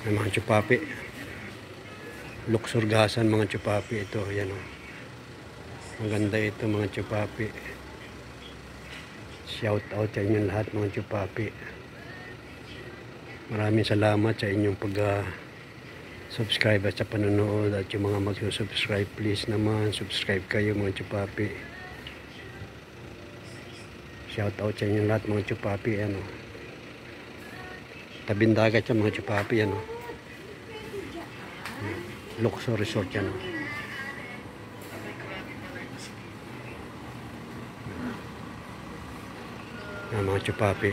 May mga chupapi. Luksurgasan mga chupapi ito. Yan o. Maganda ito mga chupapi. Shout out sa inyong lahat mga chupapi. Maraming salamat sa inyong subscribe at sa panonood, at yung mga magsusubscribe, please naman subscribe kayo mga chupapi. Shout out sa inyong lahat mga chupapi. Ano, tabing dagat yan mga chupapi. Ano, Luxor Resort yan. Yan mga chupapi.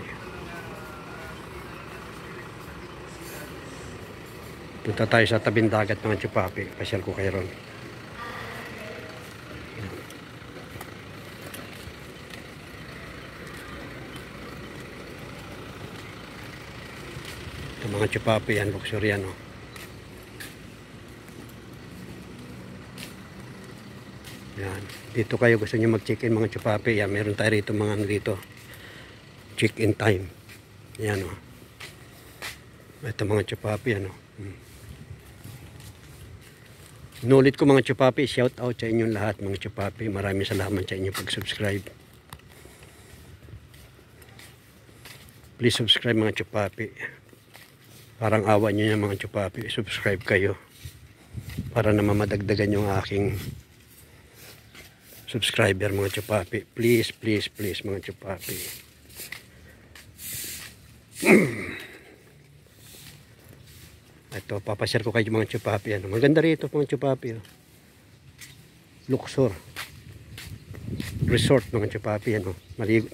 Punta tayo sa tabing dagat mga chupapi. Pasyal ko kayo ron. Ito mga chupapi yan, luxurian. Yan. Dito kayo gusto nyo mag-check-in mga chupapi. Yan, meron tayo rito mga dito. Check-in time. Yan o. Ito mga chupapi. Ano. Inulit ko mga chupapi, shout out sa inyong lahat mga chupapi. Maraming salamat sa inyong pag-subscribe. Please subscribe mga chupapi. Parang awa nyo yan mga chupapi. Subscribe kayo para na mamadagdagan yung aking subscriber mga chupapi. Please, please, please mga chupapi. Ito, papashare ko kayo mga chupapi. Ano. Maganda rito mga chupapi. Luxor Resort mga chupapi. Ano. Maligo.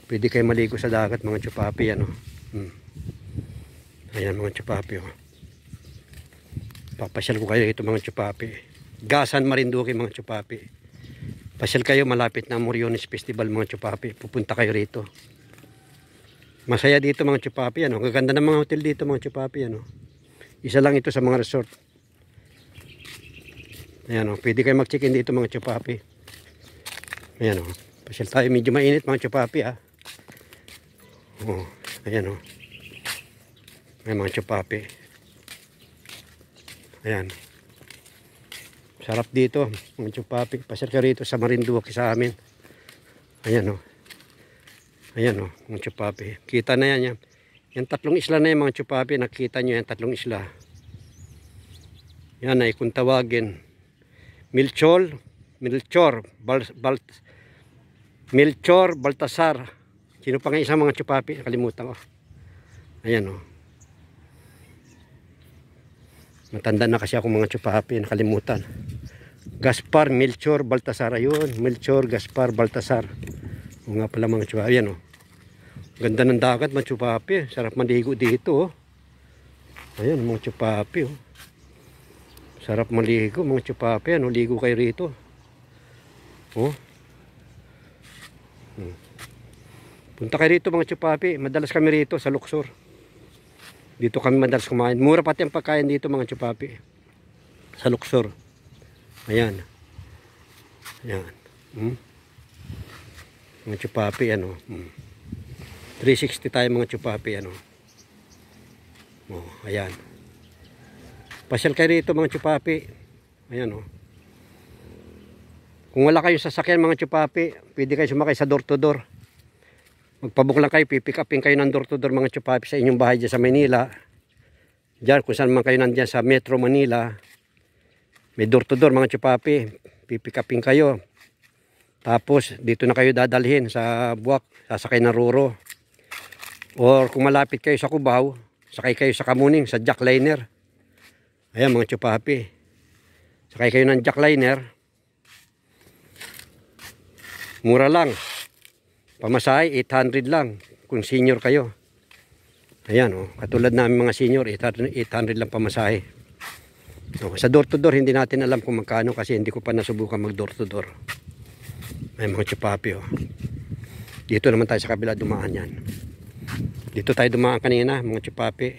Pwede kayo maligo sa dagat mga chupapi. Ano. Ayan mga chupapi. Papashare ko kayo ito mga chupapi. Gasan Marinduque mga chupapi. Pasyal kayo, malapit na Moriones Festival mga chupapi. Pupunta kayo rito. Masaya dito mga chupapi. Ano. Gaganda ng mga hotel dito mga chupapi. Ano. Isa lang ito sa mga resort. Ayan o. Pwede kayo mag-check-in dito mga chupapi. Ayan o. Pasyal tayo. Medyo mainit mga chupapi ha. O. Ayan o. Ayan mga chupapi. Ayan. Sarap dito mga chupapi. Pasyal ka rito sa Marinduque sa amin. Ayan o. Ayan o. Mga chupapi. Kita na yan yan. Yung tatlong isla na yung mga chupapi, nakita nyo yung tatlong isla. Yan ay kung tawagin Melchor, Baltasar. Sino pa nga isang mga chupapi? Nakalimutan ko. Ayan o. Matanda na kasi ako mga chupapi, nakalimutan. Gaspar, Melchor, Baltasar. Ayun, Melchor, Gaspar, Baltasar. O nga pala mga chupapi. Ayan o. Ganda ng dagat mga chupapi. Sarap maligo dito. Ayan mga chupapi. Sarap maligo mga chupapi. Ano, ligo kayo rito. Punta kayo rito mga chupapi. Madalas kami rito sa Luxor. Dito kami madalas kumain. Mura pati ang pagkain dito mga chupapi. Sa Luxor. Ayan. Ayan. Mga chupapi ano. 360 tayo mga chupapi. Ano. Ayan. Pasyal kayo rito mga chupapi. Ayan o. Kung wala kayong sasakyan mga chupapi, pwede kayo sumakay sa door to door. Magpabook lang kayo, pipick upin kayo ng door to door mga chupapi sa inyong bahay dyan sa Manila. Diyan kung saan man kayo nandyan sa Metro Manila. May door to door mga chupapi. Pipick upin kayo. Tapos dito na kayo dadalhin sa Buwak, sasakay na Roro. Or kung malapit kayo sa Cubao, sakay kayo sa Kamuning, sa Jackliner. Ayan mga chupapi. Sakay kayo ng Jackliner. Mura lang. Pamasahe, 800 lang. Kung senior kayo. Ayan o. Katulad namin mga senior, 800 lang pamasahe. So, sa door to door, hindi natin alam kung magkano kasi hindi ko pa nasubukan mag door to door. Ayan mga chupapi o. Dito naman tayo sa kabila dumaan yan. Dito tayo dumaan kanina mga chupapi.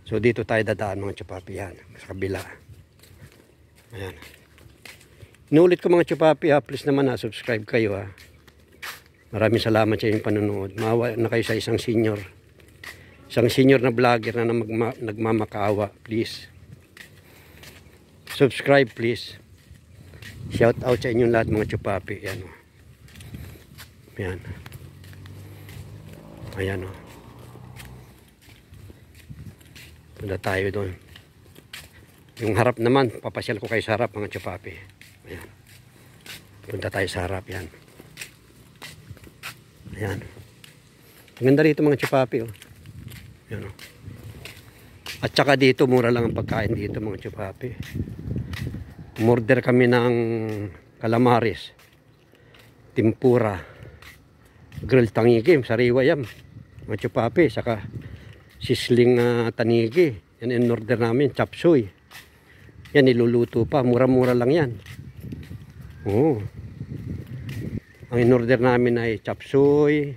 So dito tayo dadaan mga chupapi yan. Sa kabila. Ayan. Inulit ko mga chupapi ha. Please naman ha. Subscribe kayo ha. Maraming salamat sa inyong panonood. Maawa na kayo sa isang senior. Isang senior na vlogger na nagmamakaawa. Please. Subscribe please. Shout out sa inyong lahat mga chupapi. Yan o. Yan. Ayan o. Punta tayo doon. Yung harap naman, papasyal ko kayo sa harap mga chupapi. Ayan. Punta tayo sa harap. Yan. Ayan. Ang ganda rito mga chupapi. Oh. Ayan o. At saka dito, mura lang ang pagkain dito mga chupapi. Umorder kami ng calamares, tempura, grilled tanigi, sariwa yan mga chupapi, saka sisling tanigi. Yan in order namin, chapsuy. Yan niluluto pa, mura-mura lang yan. Oo. Ang in order namin ay chapsuy,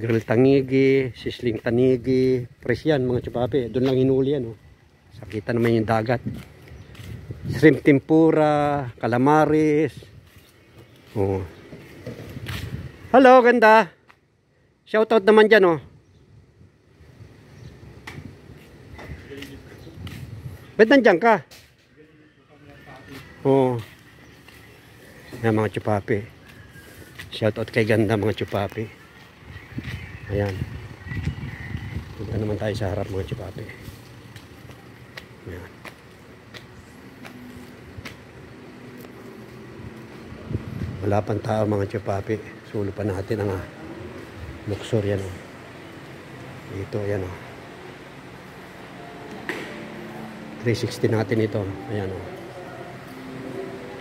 grilled tanigi, sisling tanigi, fresh yan mga chupapi. Doon lang hinuli yan. Oh. Sakita naman yung dagat. Shrimp tempura, calamares. Oh. Hello, ganda. Shoutout naman dyan, oh. Ba't nandyan ka? Oh. Yan mga chupapi. Shoutout kay ganda mga chupapi. Ayan. Punta naman tayo sa harap mga chupapi. Ayan. Wala pang tao mga chupapi. Sulo pa natin ang luksor yan. Oh. Dito yan. Oh. 360 natin ito. Ayan o.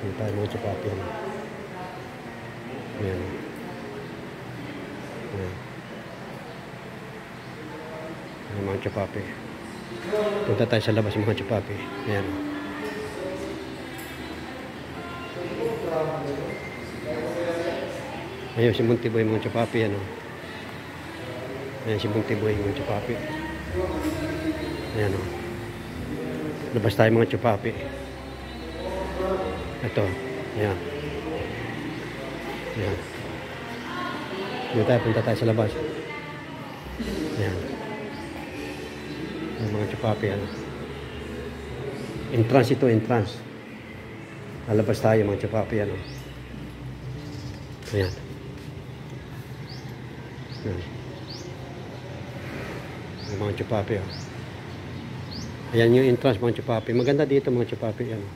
Ayan tayo mga chupapi. Ayan. Ayan. Ayan mga chupapi. Punta tayo sa labas mga chupapi. Ayan o. Ayan si Montiboy mga chupapi. Ayan o. Ayan si Montiboy mga chupapi. Ayan o. Labas tayo mga chupapi. Ito. Ayan. Ayan. Dito tayo. Punta tayo sa labas. Ayan. Ayan mga chupapi. Ayan. Entrance ito. Entrance. Lalabas tayo mga chupapi. Ayan. Ayan. Ayan. Ayan mga chupapi. Ayan. Ayan yung entrance mga chupapi. Maganda dito mga chupapi. Ayan.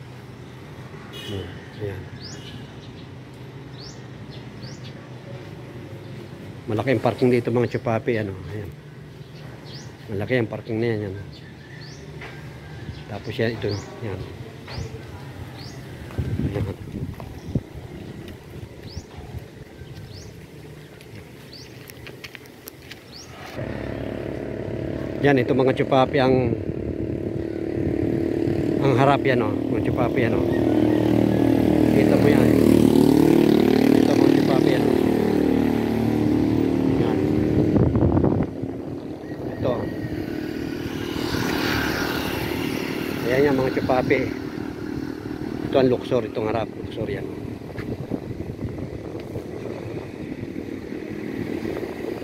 Ayan. Malaki ang parking dito mga chupapi. Ano. Ayan. Malaki ang parking na yan. Ayan. Tapos yan ito. Ayan. Ayan. Yan ito mga chupapi ang harap yan o, mga chupapi yan o. Kita mo yan. Ito mga chupapi yan o. Yan. Ito. Ayan yan mga chupapi. Ito ang luksor, itong harap. Luksor yan o.